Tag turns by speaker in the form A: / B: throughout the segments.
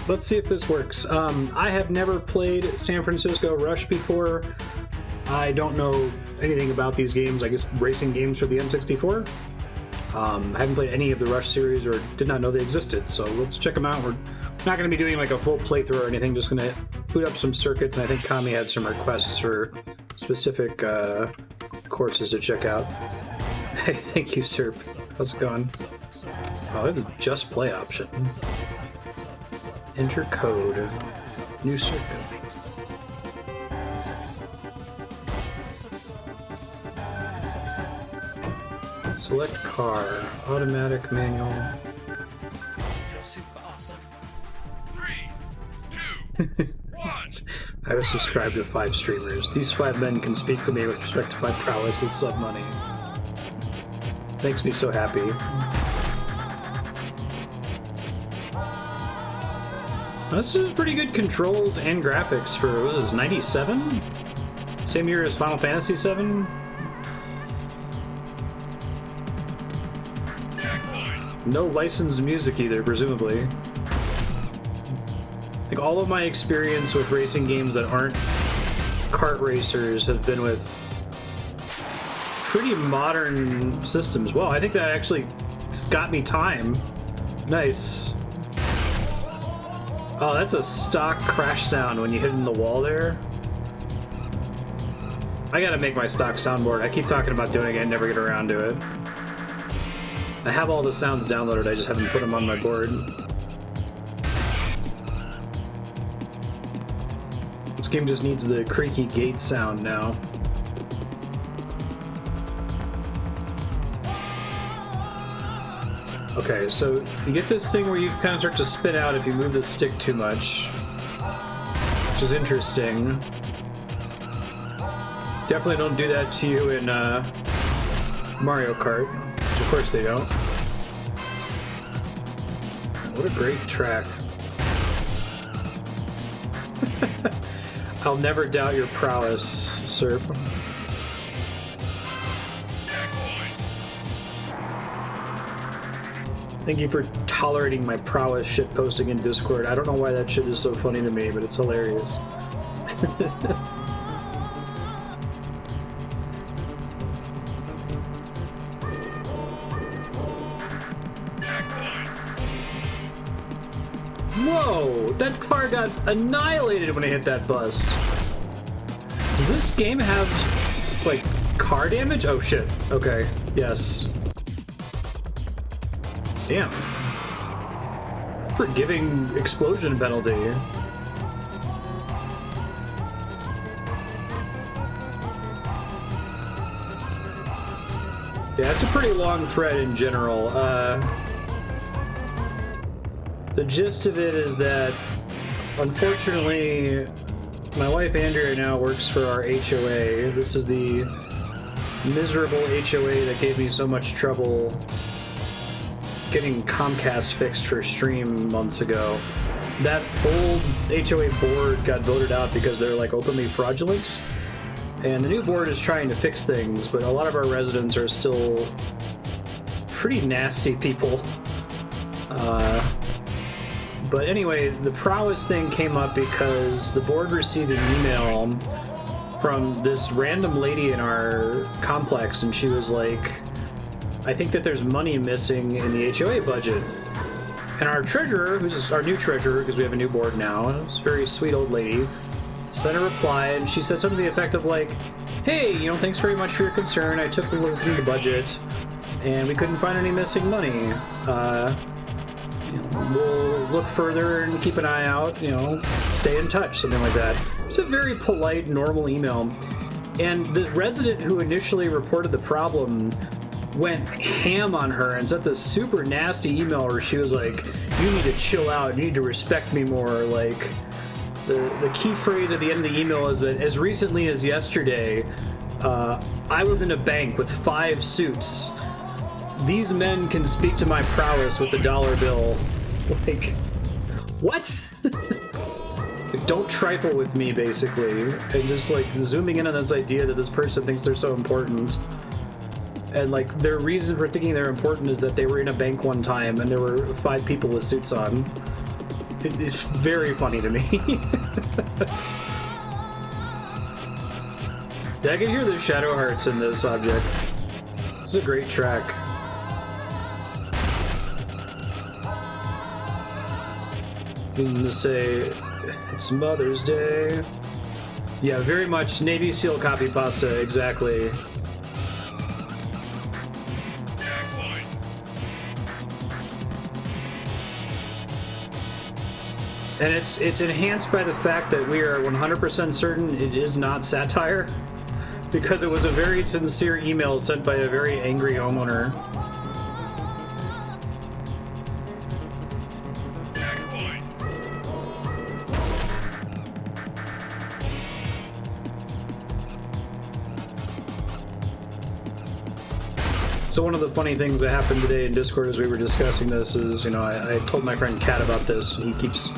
A: Let's see if this works. I have never played San Francisco Rush before. I don't know anything about these games. I guess racing games for the N64. I haven't played any of the Rush series or did not know they existed, so let's check them out. We're not going to be doing like a full playthrough or anything, just going to boot up some circuits, and I think Kami had some requests for specific courses to check out. Hey, thank you, sir. How's it going? Oh, I have the Just Play option. Enter code. New circuit. Select car. Automatic, manual.
B: 3, 2, 1.
A: I was subscribed to 5 streamers. These 5 men can speak for me with respect to my prowess with sub money. Makes me so happy. This is pretty good controls and graphics for, what was this, 97? Same year as Final Fantasy VII? No licensed music either, presumably. Like, all of my experience with racing games that aren't kart racers have been with pretty modern systems. Well, I think that actually got me time. Nice. Oh, that's a stock crash sound when you hit in the wall there. I gotta make my stock soundboard. I keep talking about doing it and never get around to it. I have all the sounds downloaded, I just haven't put them on my board. This game just needs the creaky gate sound now. Okay, so you get this thing where you kind of start to spin out if you move the stick too much, which is interesting. Definitely don't do that to you in Mario Kart, which of course they don't. What a great track. I'll never doubt your prowess, Serp. Thank you for tolerating my prowess shit posting in Discord. I don't know why that shit is so funny to me, but it's hilarious. Whoa! That car got annihilated when I hit that bus. Does this game have, like, car damage? Oh shit. Okay. Yes. Damn. Forgiving explosion penalty. Yeah, it's a pretty long thread in general. The gist of it is that, unfortunately, my wife Andrea now works for our HOA. This is the miserable HOA that gave me so much trouble getting Comcast fixed for stream months ago. That old HOA board got voted out because they're like openly fraudulent, and the new board is trying to fix things, but a lot of our residents are still pretty nasty people. But anyway, the prowess thing came up because the board received an email from this random lady in our complex, and she was like, I think that there's money missing in the HOA budget. And our treasurer, who's our new treasurer, because we have a new board now, this very sweet old lady, sent a reply, and she said something to the effect of like, hey, thanks very much for your concern. I took a look into the budget, and we couldn't find any missing money. We'll look further and keep an eye out, stay in touch, something like that. It's a very polite, normal email. And the resident who initially reported the problem went ham on her and sent this super nasty email where she was like, you need to chill out, you need to respect me more. Like, the key phrase at the end of the email is that as recently as yesterday, I was in a bank with 5 suits. These men can speak to my prowess with the dollar bill. Like, what? Like, don't trifle with me, basically. And just, like, zooming in on this idea that this person thinks they're so important. And, like, their reason for thinking they're important is that they were in a bank one time and there were 5 people with suits on. It's very funny to me. Yeah, I can hear the shadow hearts in this object. This is a great track. I'm gonna say it's Mother's Day. Yeah, very much Navy SEAL copy pasta, exactly. And it's enhanced by the fact that we are 100% certain it is not satire, because it was a very sincere email sent by a very angry homeowner. So one of the funny things that happened today in Discord as we were discussing this is, you know, I told my friend Kat about this, and he keeps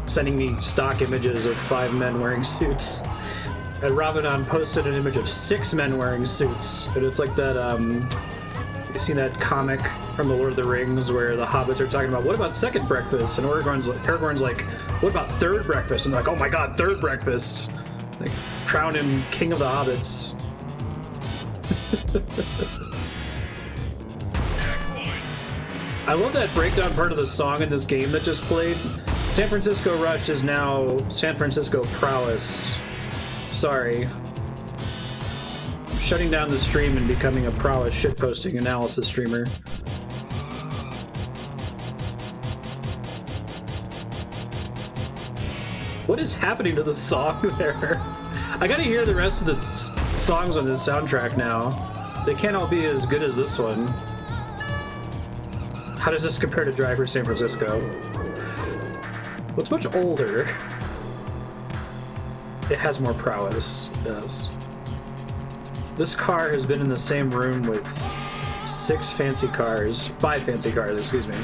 A: sending me stock images of 5 men wearing suits. And Ramadan posted an image of 6 men wearing suits. And it's like that, you seen that comic from The Lord of the Rings where the hobbits are talking about, what about second breakfast? And Aragorn's like, what about third breakfast? And they're like, oh my god, third breakfast. They crown him king of the hobbits. I love that breakdown part of the song in this game that just played. San Francisco Rush is now San Francisco Prowess. Sorry. I'm shutting down the stream and becoming a prowess shitposting analysis streamer. What is happening to the song there? I gotta hear the rest of the songs on this soundtrack now. They can't all be as good as this one. How does this compare to Drive for San Francisco? Well, it's much older. It has more prowess, yes. This car has been in the same room with 5 fancy cars, excuse me.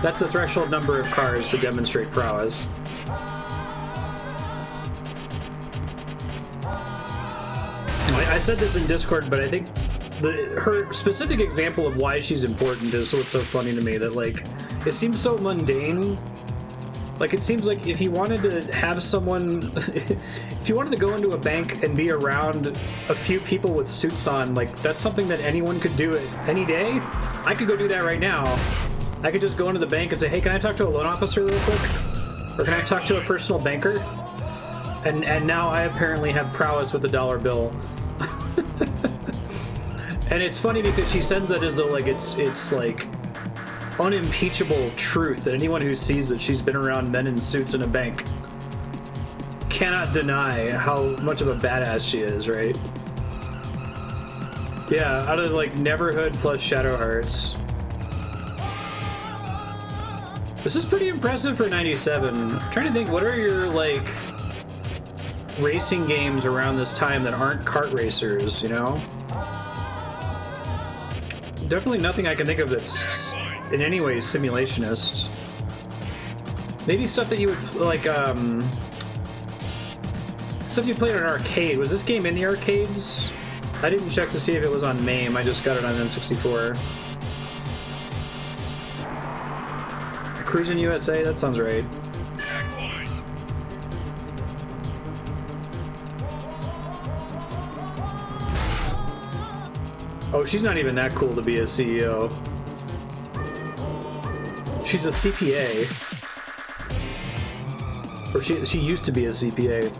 A: That's the threshold number of cars to demonstrate prowess. I said this in Discord, but I think her specific example of why she's important is what's so funny to me, that like it seems so mundane. Like it seems like if you wanted to have someone if you wanted to go into a bank and be around a few people with suits on, like that's something that anyone could do any day. I could go do that right now. I could just go into the bank and say, hey, can I talk to a loan officer real quick? Or can I talk to a personal banker? And now I apparently have prowess with the dollar bill. And it's funny because she sends that as though like it's like unimpeachable truth that anyone who sees that she's been around men in suits in a bank cannot deny how much of a badass she is, right? Yeah, out of like Neverhood plus Shadow Hearts. This is pretty impressive for 97. I'm trying to think, what are your like racing games around this time that aren't kart racers, you know? Definitely nothing I can think of that's in any way simulationist. Maybe stuff that you would like, stuff you played on an arcade. Was this game in the arcades? I didn't check to see if it was on MAME. I just got it on N64. Cruising USA? That sounds right. Oh, she's not even that cool to be a CEO. She's a CPA. Or she used to be a CPA.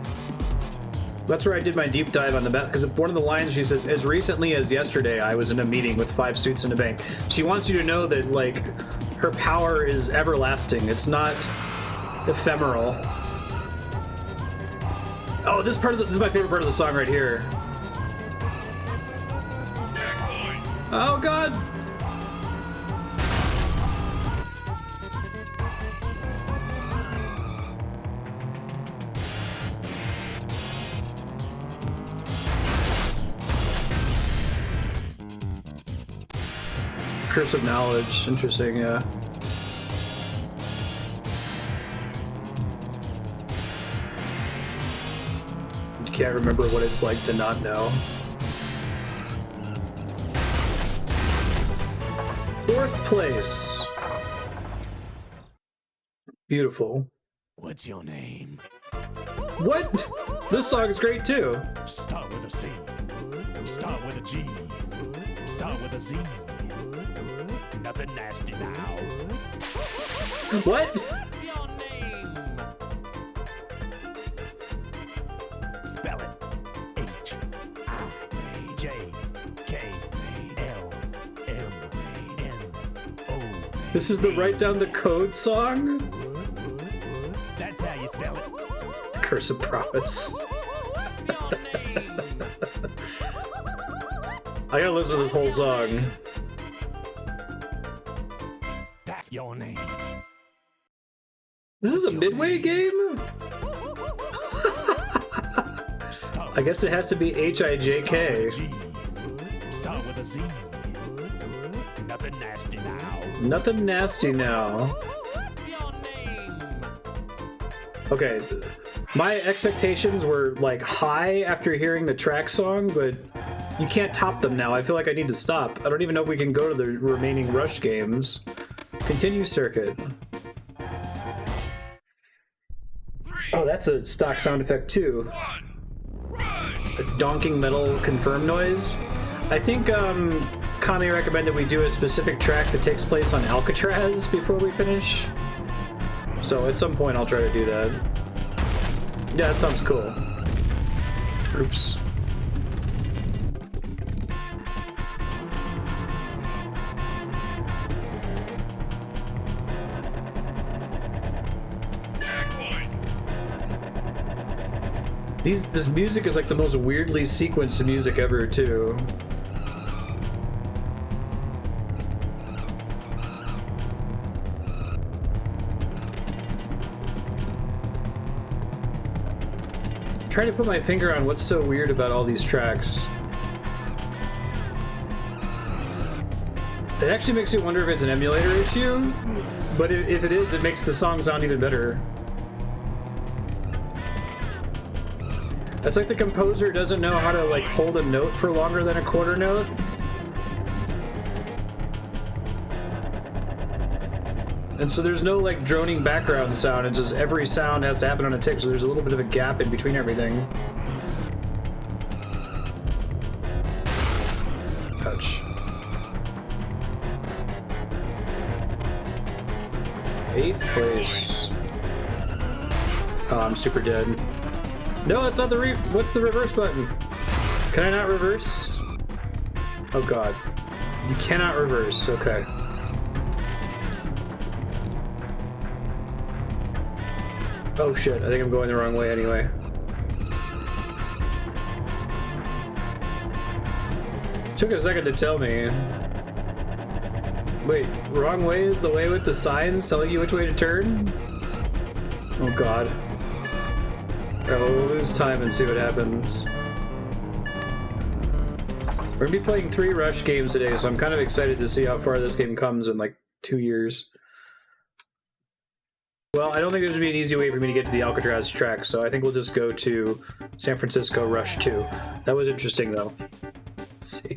A: That's where I did my deep dive on the bat, because one of the lines she says, as recently as yesterday, I was in a meeting with 5 suits in a bank. She wants you to know that, like, her power is everlasting. It's not ephemeral. Oh, this is my favorite part of the song right here. Oh, God. Curse of Knowledge. Interesting, yeah. Can't remember what it's like to not know. 4th place. Beautiful.
B: What's your name?
A: What? This song's great too.
B: Start with a C. Start with a G. Start with a Z. Nothing nasty now.
A: What?
B: What's your name? Spell it. H-I-J-K-L-M-N-O.
A: This is the Write Down the Code song?
B: That's how you spell it.
A: Curse of Promise.
B: What's your name?
A: I gotta listen to this whole song.
B: That's your name.
A: This is a Midway game? I guess it has to be H-I-J-K.
B: Start with a Z. Nothing nasty now.
A: Nothing nasty now.
B: What's your name?
A: Okay, my expectations were like high after hearing the track song, but you can't top them now. I feel like I need to stop. I don't even know if we can go to the remaining Rush games. Continue circuit. Oh, that's a stock sound effect too. A donking metal confirm noise. I think Kami recommended we do a specific track that takes place on Alcatraz before we finish. So at some point I'll try to do that. Yeah, that sounds cool. Oops. This music is like the most weirdly sequenced music ever, too. I'm trying to put my finger on what's so weird about all these tracks. It actually makes me wonder if it's an emulator issue, but if it is, it makes the song sound even better. It's like the composer doesn't know how to like hold a note for longer than a quarter note. And so there's no like droning background sound, it's just every sound has to happen on a tick, so there's a little bit of a gap in between everything. Ouch. 8th place. Oh, I'm super dead. No, it's not the what's the reverse button? Can I not reverse? Oh god. You cannot reverse, okay. Oh shit, I think I'm going the wrong way anyway. Took a second to tell me. Wait, wrong way is the way with the signs telling you which way to turn? Oh god. Alright, we'll lose time and see what happens. We're gonna be playing 3 Rush games today, so I'm kind of excited to see how far this game comes in like 2 years. Well, I don't think there's gonna be an easy way for me to get to the Alcatraz track, so I think we'll just go to San Francisco Rush 2. That was interesting though. Let's see.